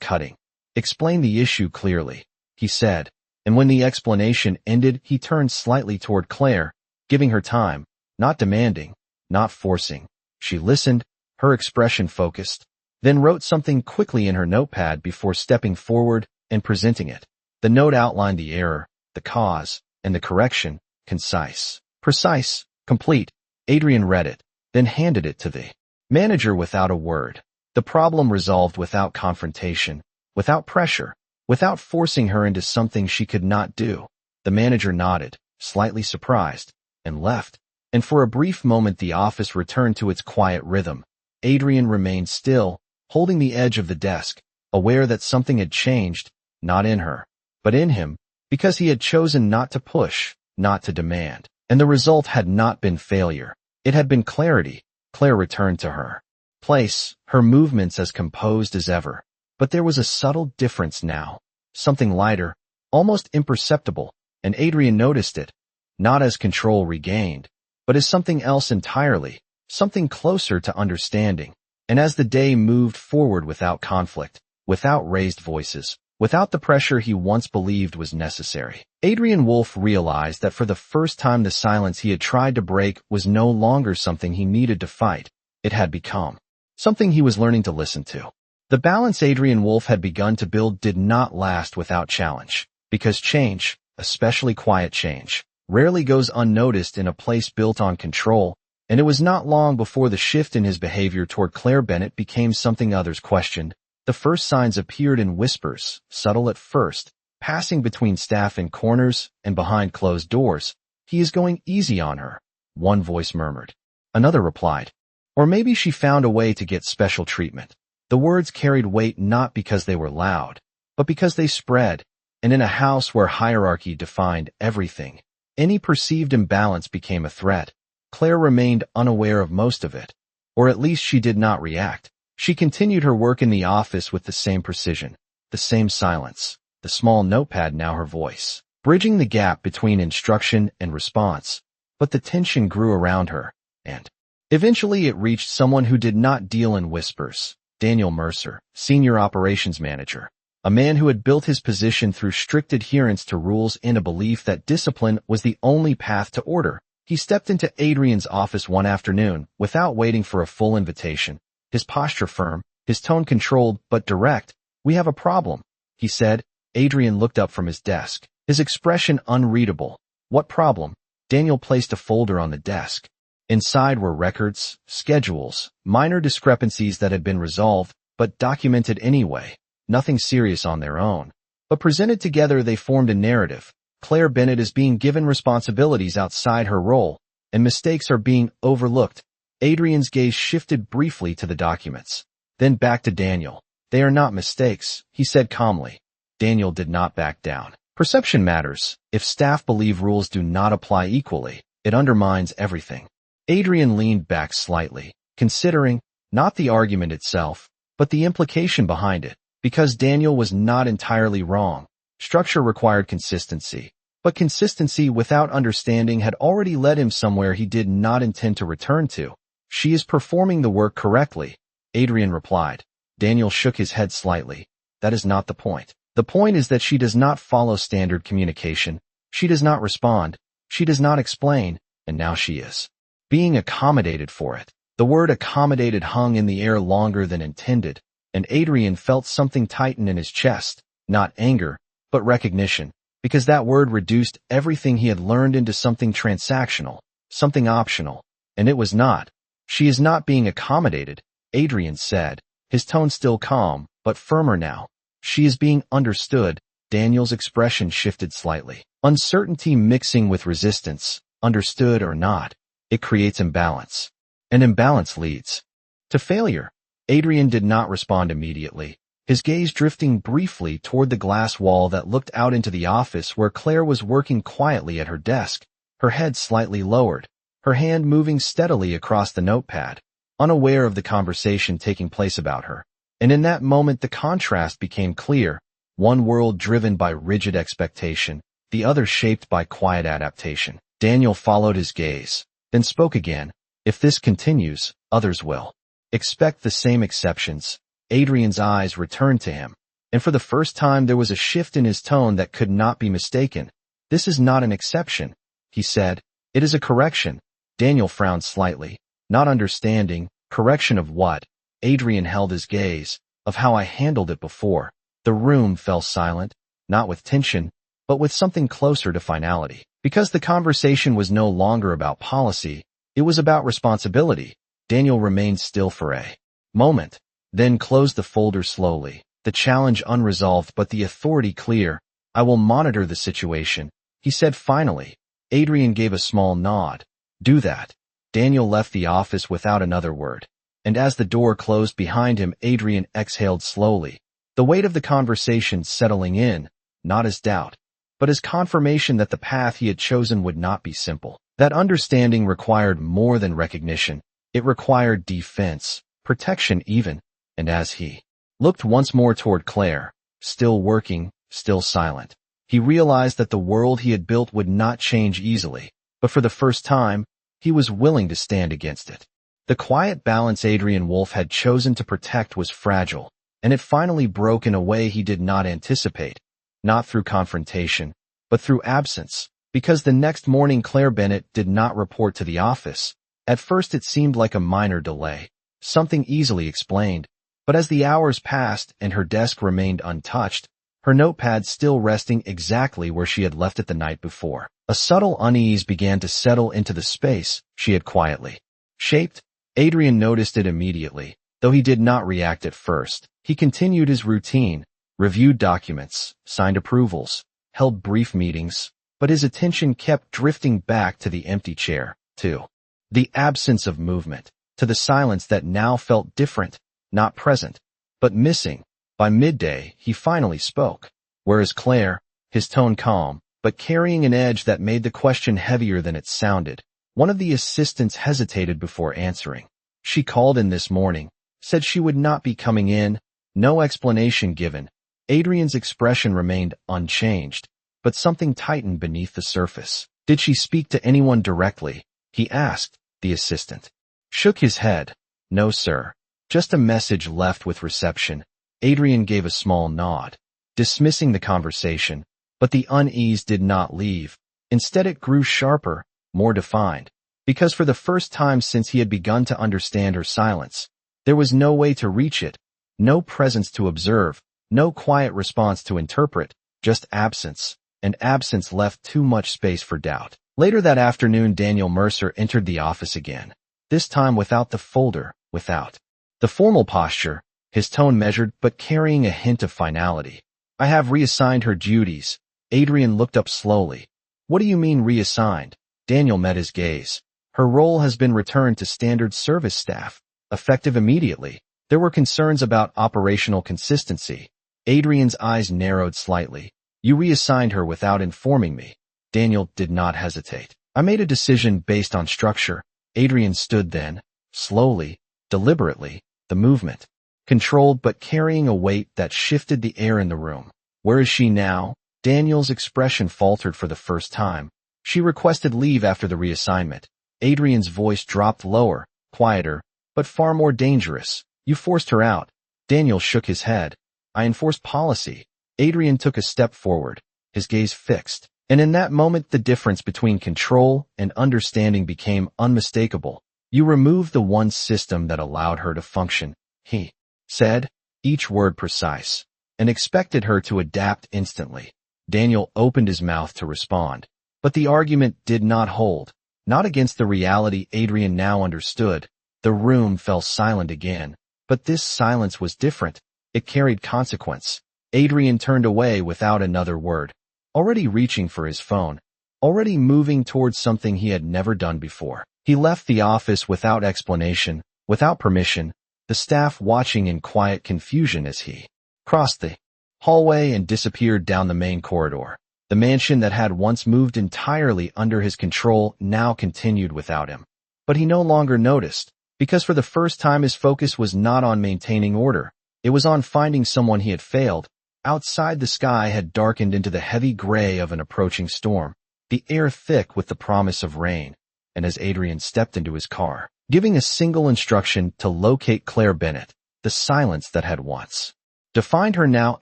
cutting. Explain the issue clearly, he said, and when the explanation ended he turned slightly toward Claire, giving her time, not demanding, not forcing. She listened, her expression focused, then wrote something quickly in her notepad before stepping forward and presenting it. The note outlined the error, the cause, and the correction, concise, precise, complete. Adrian read it, then handed it to the manager without a word. The problem resolved without confrontation, without pressure, without forcing her into something she could not do. The manager nodded, slightly surprised, and left. And for a brief moment the office returned to its quiet rhythm. Adrian remained still, holding the edge of the desk, aware that something had changed, not in her, but in him, because he had chosen not to push, not to demand. And the result had not been failure. It had been clarity. Claire returned to her place, her movements as composed as ever. But there was a subtle difference now. Something lighter, almost imperceptible, and Adrian noticed it, not as control regained, but as something else entirely, something closer to understanding. And as the day moved forward without conflict, without raised voices, without the pressure he once believed was necessary, Adrian Wolfe realized that for the first time the silence he had tried to break was no longer something he needed to fight. It had become something he was learning to listen to. The balance Adrian Wolfe had begun to build did not last without challenge, because change, especially quiet change, rarely goes unnoticed in a place built on control, and it was not long before the shift in his behavior toward Claire Bennett became something others questioned. The first signs appeared in whispers, subtle at first, passing between staff in corners and behind closed doors. "He is going easy on her," one voice murmured. Another replied, "Or maybe she found a way to get special treatment." The words carried weight not because they were loud, but because they spread, and in a house where hierarchy defined everything, any perceived imbalance became a threat. Claire remained unaware of most of it, or at least she did not react. She continued her work in the office with the same precision, the same silence, the small notepad now her voice, bridging the gap between instruction and response. But the tension grew around her, and eventually it reached someone who did not deal in whispers. Daniel Mercer, Senior Operations Manager, a man who had built his position through strict adherence to rules and a belief that discipline was the only path to order. He stepped into Adrian's office one afternoon without waiting for a full invitation, his posture firm, his tone controlled but direct. "We have a problem," he said. Adrian looked up from his desk, his expression unreadable. "What problem?" Daniel placed a folder on the desk. Inside were records, schedules, minor discrepancies that had been resolved, but documented anyway. Nothing serious on their own. But presented together they formed a narrative. Claire Bennett is being given responsibilities outside her role, and mistakes are being overlooked. Adrian's gaze shifted briefly to the documents, then back to Daniel. "They are not mistakes," he said calmly. Daniel did not back down. "Perception matters. If staff believe rules do not apply equally, it undermines everything." Adrian leaned back slightly, considering, not the argument itself, but the implication behind it, because Daniel was not entirely wrong. Structure required consistency, but consistency without understanding had already led him somewhere he did not intend to return to. "She is performing the work correctly," Adrian replied. Daniel shook his head slightly. "That is not the point. The point is that she does not follow standard communication. She does not respond. She does not explain, and now she is being accommodated for it." The word accommodated hung in the air longer than intended, and Adrian felt something tighten in his chest, not anger, but recognition, because that word reduced everything he had learned into something transactional, something optional, and it was not. "She is not being accommodated," Adrian said, his tone still calm, but firmer now. "She is being understood." Daniel's expression shifted slightly, uncertainty mixing with resistance. Understood or not, it creates imbalance, and imbalance leads to failure. Adrian did not respond immediately, his gaze drifting briefly toward the glass wall that looked out into the office where Claire was working quietly at her desk, her head slightly lowered, her hand moving steadily across the notepad, unaware of the conversation taking place about her. And in that moment the contrast became clear, one world driven by rigid expectation, the other shaped by quiet adaptation. Daniel followed his gaze, then spoke again. "If this continues, others will expect the same exceptions." Adrian's eyes returned to him, and for the first time there was a shift in his tone that could not be mistaken. "This is not an exception," he said. "It is a correction." Daniel frowned slightly, not understanding. "Correction of what?" Adrian held his gaze. "Of how I handled it before." The room fell silent, not with tension, but with something closer to finality. Because the conversation was no longer about policy, it was about responsibility. Daniel remained still for a moment, then closed the folder slowly, the challenge unresolved but the authority clear. "I will monitor the situation," he said finally. Adrian gave a small nod. "Do that." Daniel left the office without another word, and as the door closed behind him, Adrian exhaled slowly, the weight of the conversation settling in, not as doubt, but as confirmation that the path he had chosen would not be simple. That understanding required more than recognition. It required defense, protection even, and as he looked once more toward Claire, still working, still silent, he realized that the world he had built would not change easily, but for the first time, he was willing to stand against it. The quiet balance Adrian Wolf had chosen to protect was fragile, and it finally broke in a way he did not anticipate, not through confrontation, but through absence, because the next morning Claire Bennett did not report to the office. At first it seemed like a minor delay, something easily explained, but as the hours passed and her desk remained untouched, her notepad still resting exactly where she had left it the night before, a subtle unease began to settle into the space she had quietly shaped. Adrian noticed it immediately, though he did not react at first. He continued his routine, reviewed documents, signed approvals, held brief meetings, but his attention kept drifting back to the empty chair, to the absence of movement, to the silence that now felt different, not present, but missing. By midday, he finally spoke. Whereas Claire, his tone calm, but carrying an edge that made the question heavier than it sounded. One of the assistants hesitated before answering. She called in this morning, said she would not be coming in, no explanation given. Adrian's expression remained unchanged, but something tightened beneath the surface. Did she speak to anyone directly? He asked. The assistant shook his head. No, sir. Just a message left with reception. Adrian gave a small nod, dismissing the conversation, but the unease did not leave. Instead it grew sharper, more defined, because for the first time since he had begun to understand her silence, there was no way to reach it, no presence to observe, no quiet response to interpret, just absence, and absence left too much space for doubt. Later that afternoon, Daniel Mercer entered the office again, this time without the folder, without the formal posture, his tone measured but carrying a hint of finality. I have reassigned her duties. Adrian looked up slowly. What do you mean reassigned? Daniel met his gaze. Her role has been returned to standard service staff, effective immediately. There were concerns about operational consistency. Adrian's eyes narrowed slightly. You reassigned her without informing me. Daniel did not hesitate. I made a decision based on structure. Adrian stood then, slowly, deliberately, the movement, controlled but carrying a weight that shifted the air in the room. Where is she now? Daniel's expression faltered for the first time. She requested leave after the reassignment. Adrian's voice dropped lower, quieter, but far more dangerous. You forced her out. Daniel shook his head. I enforced policy. Adrian took a step forward, his gaze fixed, and in that moment the difference between control and understanding became unmistakable. You removed the one system that allowed her to function, he said, each word precise, and expected her to adapt instantly. Daniel opened his mouth to respond, but the argument did not hold, not against the reality Adrian now understood. The room fell silent again, but this silence was different. It carried consequence. Adrian turned away without another word, already reaching for his phone, already moving towards something he had never done before. He left the office without explanation, without permission, the staff watching in quiet confusion as he crossed the hallway and disappeared down the main corridor. The mansion that had once moved entirely under his control now continued without him. But he no longer noticed, because for the first time his focus was not on maintaining order. It was on finding someone he had failed. Outside, the sky had darkened into the heavy gray of an approaching storm, the air thick with the promise of rain. And as Adrian stepped into his car, giving a single instruction to locate Claire Bennett, the silence that had once defined her now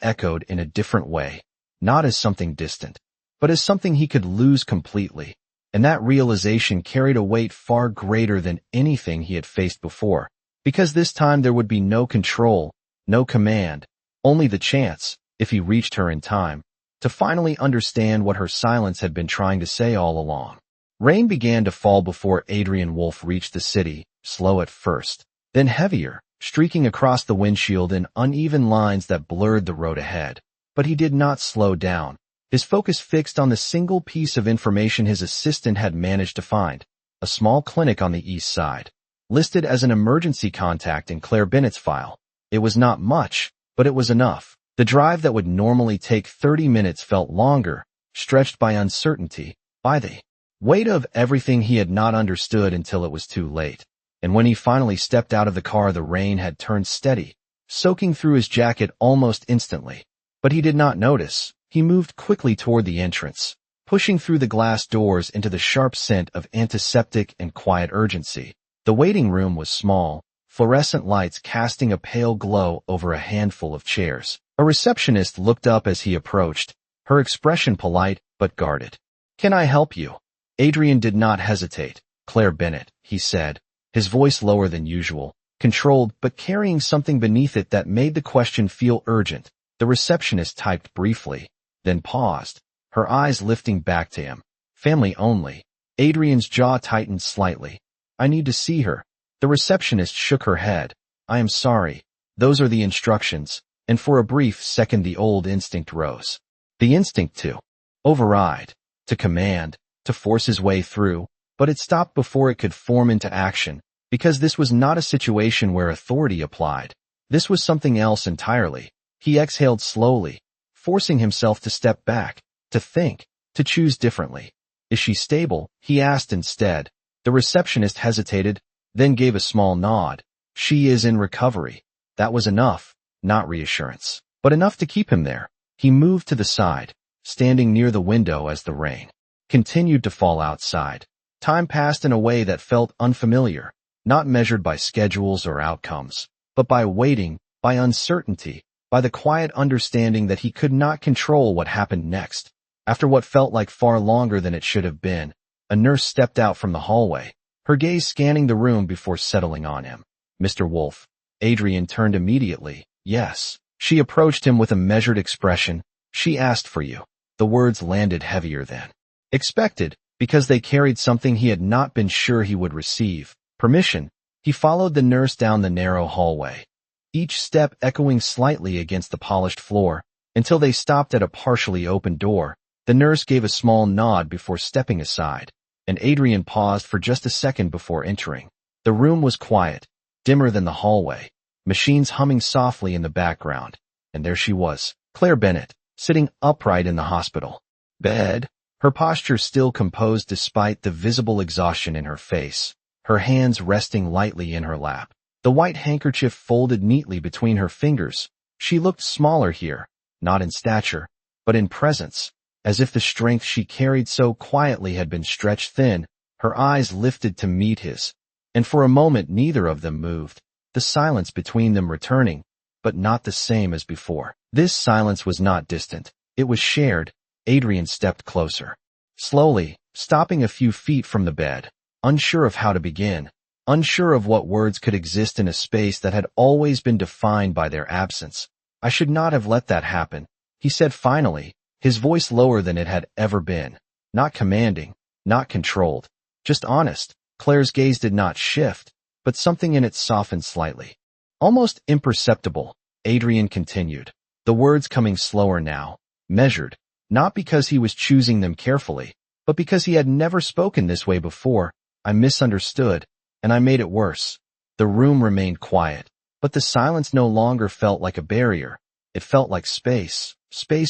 echoed in a different way, not as something distant, but as something he could lose completely. And that realization carried a weight far greater than anything he had faced before, because this time there would be no control, no command, only the chance, if he reached her in time, to finally understand what her silence had been trying to say all along. Rain began to fall before Adrian Wolf reached the city, slow at first, then heavier, streaking across the windshield in uneven lines that blurred the road ahead. But he did not slow down, his focus fixed on the single piece of information his assistant had managed to find, a small clinic on the east side, listed as an emergency contact in Claire Bennett's file. It was not much, but it was enough. The drive that would normally take 30 minutes felt longer, stretched by uncertainty, by the weight of everything he had not understood until it was too late. And when he finally stepped out of the car, the rain had turned steady, soaking through his jacket almost instantly. But he did not notice. He moved quickly toward the entrance, pushing through the glass doors into the sharp scent of antiseptic and quiet urgency. The waiting room was small, fluorescent lights casting a pale glow over a handful of chairs. A receptionist looked up as he approached, her expression polite but guarded. "Can I help you?" Adrian did not hesitate. "Claire Bennett," he said, his voice lower than usual, controlled but carrying something beneath it that made the question feel urgent. The receptionist typed briefly, then paused, her eyes lifting back to him. "Family only." Adrian's jaw tightened slightly. "I need to see her." The receptionist shook her head. "I am sorry. Those are the instructions." And for a brief second the old instinct rose. The instinct to override, to command, to force his way through, but it stopped before it could form into action, because this was not a situation where authority applied. This was something else entirely. He exhaled slowly, forcing himself to step back, to think, to choose differently. "Is she stable?" he asked instead. The receptionist hesitated, then gave a small nod. "She is in recovery." That was enough, not reassurance, but enough to keep him there. He moved to the side, standing near the window as the rain continued to fall outside. Time passed in a way that felt unfamiliar, not measured by schedules or outcomes, but by waiting, by uncertainty, by the quiet understanding that he could not control what happened next. After what felt like far longer than it should have been, a nurse stepped out from the hallway, her gaze scanning the room before settling on him. "Mr. Wolf." Adrian turned immediately. "Yes." She approached him with a measured expression. "She asked for you." The words landed heavier than expected, because they carried something he had not been sure he would receive. Permission. He followed the nurse down the narrow hallway, each step echoing slightly against the polished floor, until they stopped at a partially open door. The nurse gave a small nod before stepping aside, and Adrian paused for just a second before entering. The room was quiet, dimmer than the hallway, machines humming softly in the background, and there she was, Claire Bennett, sitting upright in the hospital bed, her posture still composed despite the visible exhaustion in her face, her hands resting lightly in her lap, the white handkerchief folded neatly between her fingers. She looked smaller here, not in stature, but in presence, as if the strength she carried so quietly had been stretched thin. Her eyes lifted to meet his, and for a moment neither of them moved, the silence between them returning, but not the same as before. This silence was not distant, it was shared. Adrian stepped closer, slowly, stopping a few feet from the bed, unsure of how to begin, unsure of what words could exist in a space that had always been defined by their absence. "I should not have let that happen," he said finally, his voice lower than it had ever been, not commanding, not controlled, just honest. Claire's gaze did not shift, but something in it softened slightly. "Almost imperceptible," Adrian continued, the words coming slower now, measured, not because he was choosing them carefully, but because he had never spoken this way before. "I misunderstood, and I made it worse." The room remained quiet, but the silence no longer felt like a barrier. It felt like space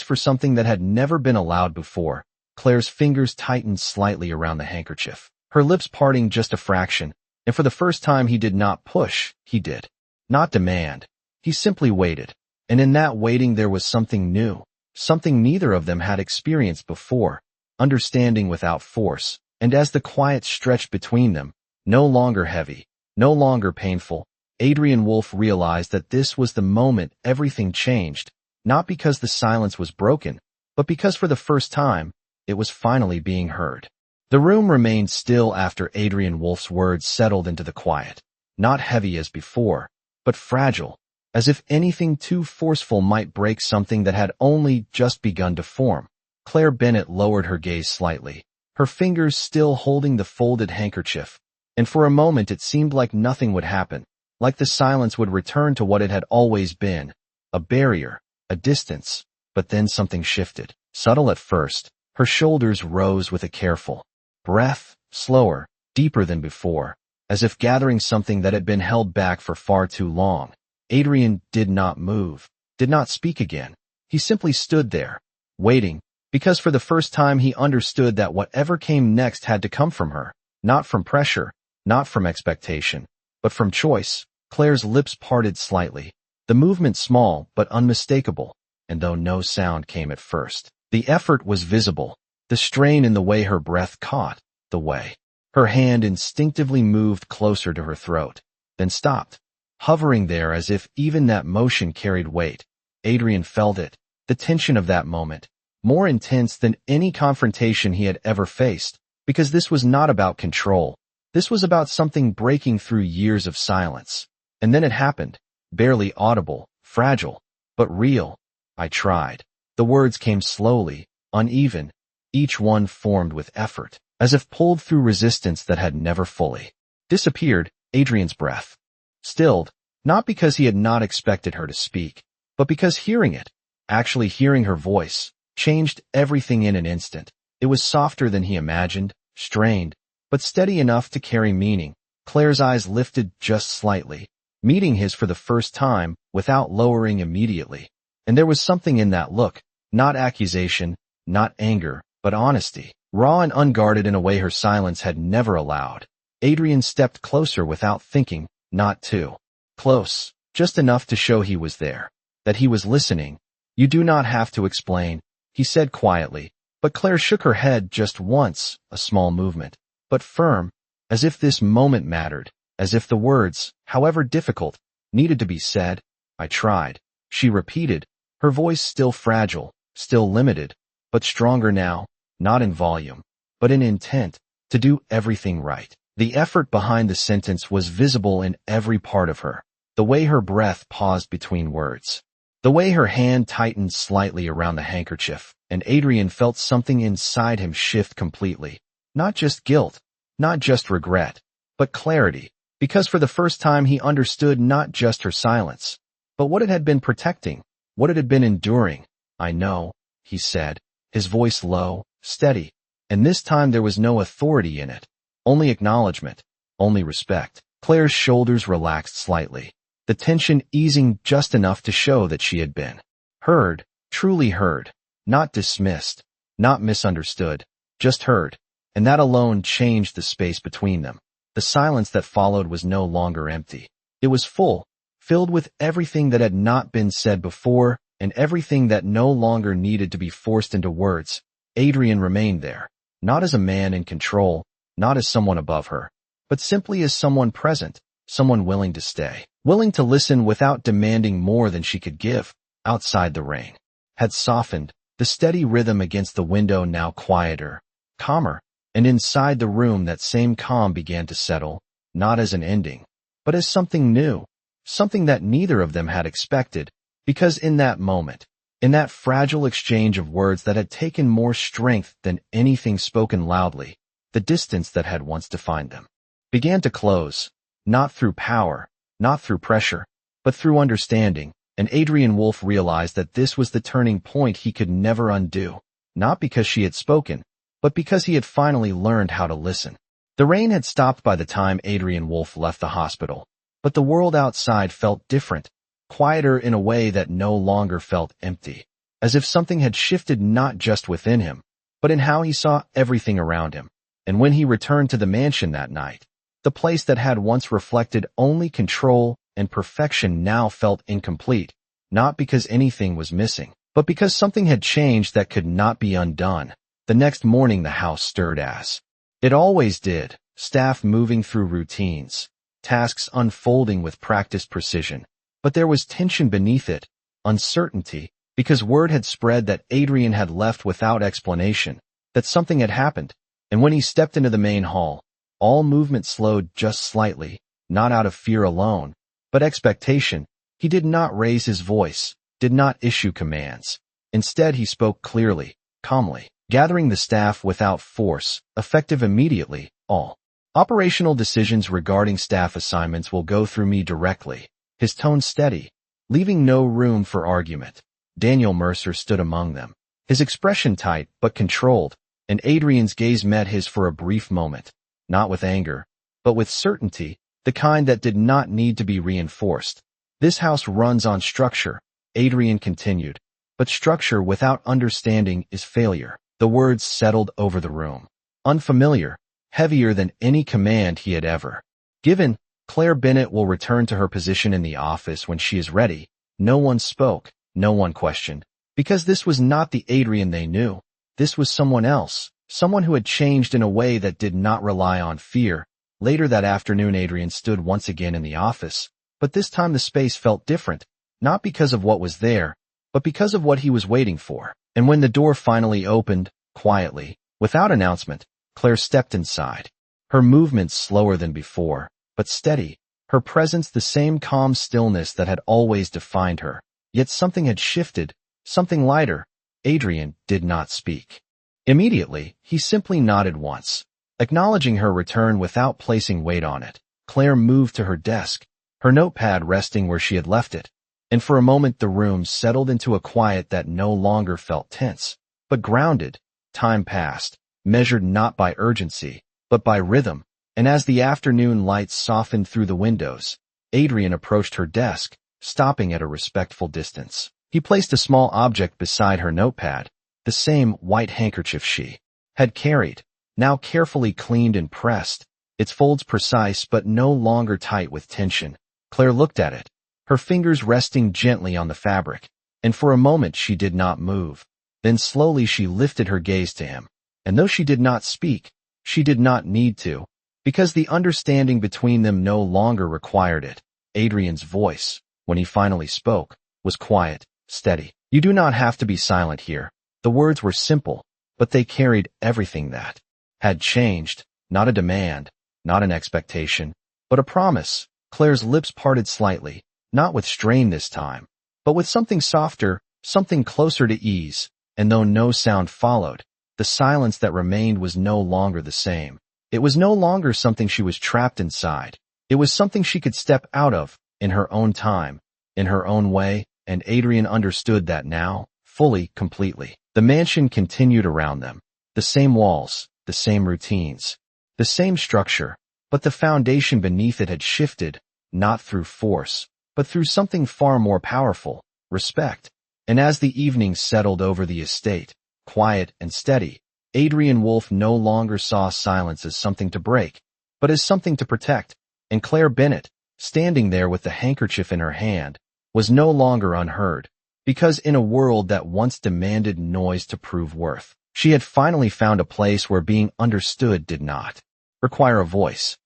for something that had never been allowed before. Claire's fingers tightened slightly around the handkerchief, her lips parting just a fraction, and for the first time he did not push, he did not demand. He simply waited, and in that waiting there was something new, something neither of them had experienced before, understanding without force. And as the quiet stretched between them, no longer heavy, no longer painful, Adrian Wolf realized that this was the moment everything changed, not because the silence was broken, but because for the first time, it was finally being heard. The room remained still after Adrian Wolf's words settled into the quiet, not heavy as before, but fragile, as if anything too forceful might break something that had only just begun to form. Claire Bennett lowered her gaze slightly, her fingers still holding the folded handkerchief, and for a moment it seemed like nothing would happen, like the silence would return to what it had always been, a barrier, a distance. But then something shifted, subtle at first. Her shoulders rose with a careful breath, slower, deeper than before, as if gathering something that had been held back for far too long. Adrian did not move, did not speak again. He simply stood there, waiting, Because for the first time he understood that whatever came next had to come from her, not from pressure, not from expectation, but from choice. Claire's lips parted slightly, the movement small but unmistakable, and though no sound came at first, the effort was visible, the strain in the way her breath caught, the way her hand instinctively moved closer to her throat, then stopped, hovering there as if even that motion carried weight. Adrian felt it, the tension of that moment, more intense than any confrontation he had ever faced, because this was not about control. This was about something breaking through years of silence. And then it happened, barely audible, fragile, but real. I tried. The words came slowly, uneven, each one formed with effort, as if pulled through resistance that had never fully disappeared. Adrian's breath stilled, not because he had not expected her to speak, but because hearing it, actually hearing her voice, changed everything in an instant. It was softer than he imagined, strained, but steady enough to carry meaning. Claire's eyes lifted just slightly, meeting his for the first time, without lowering immediately. And there was something in that look, not accusation, not anger, but honesty, raw and unguarded in a way her silence had never allowed. Adrian stepped closer without thinking, not too close, just enough to show he was there, that he was listening. You do not have to explain, he said quietly, but Claire shook her head just once, a small movement, but firm, as if this moment mattered, as if the words, however difficult, needed to be said. I tried, she repeated, her voice still fragile, still limited, but stronger now, not in volume, but in intent, to do everything right. The effort behind the sentence was visible in every part of her, the way her breath paused between words, the way her hand tightened slightly around the handkerchief, and Adrian felt something inside him shift completely. Not just guilt, not just regret, but clarity, because for the first time he understood not just her silence, but what it had been protecting, what it had been enduring. I know, he said, his voice low, steady, and this time there was no authority in it, only acknowledgement, only respect. Claire's shoulders relaxed slightly, the tension easing just enough to show that she had been heard, truly heard, not dismissed, not misunderstood, just heard, and that alone changed the space between them. The silence that followed was no longer empty. It was full, filled with everything that had not been said before, and everything that no longer needed to be forced into words. Adrian remained there, not as a man in control, not as someone above her, but simply as someone present, someone willing to stay, willing to listen without demanding more than she could give. Outside the rain had softened, the steady rhythm against the window now quieter, calmer, and inside the room that same calm began to settle, not as an ending, but as something new, something that neither of them had expected, because in that moment, in that fragile exchange of words that had taken more strength than anything spoken loudly, the distance that had once defined them began to close, not through power, not through pressure, but through understanding, and Adrian Wolfe realized that this was the turning point he could never undo, not because she had spoken, but because he had finally learned how to listen. The rain had stopped by the time Adrian Wolfe left the hospital, but the world outside felt different, quieter in a way that no longer felt empty, as if something had shifted not just within him, but in how he saw everything around him. And when he returned to the mansion that night, the place that had once reflected only control and perfection now felt incomplete, not because anything was missing, but because something had changed that could not be undone. The next morning the house stirred as it always did, staff moving through routines, tasks unfolding with practiced precision. But there was tension beneath it, uncertainty, because word had spread that Adrian had left without explanation, that something had happened. And when he stepped into the main hall, all movement slowed just slightly, not out of fear alone, but expectation. He did not raise his voice, did not issue commands. Instead he spoke clearly, calmly, gathering the staff without force, effective immediately. All operational decisions regarding staff assignments will go through me directly. His tone steady, leaving no room for argument. Daniel Mercer stood among them, his expression tight but controlled, and Adrian's gaze met his for a brief moment, not with anger, but with certainty, the kind that did not need to be reinforced. This house runs on structure, Adrian continued, but structure without understanding is failure. The words settled over the room. Unfamiliar, heavier than any command he had ever given. Claire Bennett will return to her position in the office when she is ready. No one spoke, no one questioned, because this was not the Adrian they knew. This was someone else, someone who had changed in a way that did not rely on fear. Later that afternoon, Adrian stood once again in the office, but this time the space felt different, not because of what was there, but because of what he was waiting for. And when the door finally opened, quietly, without announcement, Claire stepped inside. Her movements slower than before, but steady, her presence the same calm stillness that had always defined her. Yet something had shifted, something lighter. Adrian did not speak. Immediately, he simply nodded once, acknowledging her return without placing weight on it. Claire moved to her desk, her notepad resting where she had left it, and for a moment the room settled into a quiet that no longer felt tense, but grounded. Time passed, measured not by urgency, but by rhythm, and as the afternoon light softened through the windows, Adrian approached her desk, stopping at a respectful distance. He placed a small object beside her notepad, the same white handkerchief she had carried, now carefully cleaned and pressed, its folds precise but no longer tight with tension. Claire looked at it, her fingers resting gently on the fabric, and for a moment she did not move. Then slowly she lifted her gaze to him, and though she did not speak, she did not need to, because the understanding between them no longer required it. Adrian's voice, when he finally spoke, was quiet, steady. "You do not have to be silent here." The words were simple, but they carried everything that had changed, not a demand, not an expectation, but a promise. Claire's lips parted slightly, not with strain this time, but with something softer, something closer to ease, and though no sound followed, the silence that remained was no longer the same. It was no longer something she was trapped inside. It was something she could step out of, in her own time, in her own way, and Adrian understood that now, fully, completely. The mansion continued around them. The same walls, the same routines, the same structure, but the foundation beneath it had shifted, not through force, but through something far more powerful, respect. And as the evening settled over the estate, quiet and steady, Adrian Wolfe no longer saw silence as something to break, but as something to protect. And Claire Bennett, standing there with the handkerchief in her hand, was no longer unheard, because in a world that once demanded noise to prove worth, she had finally found a place where being understood did not require a voice.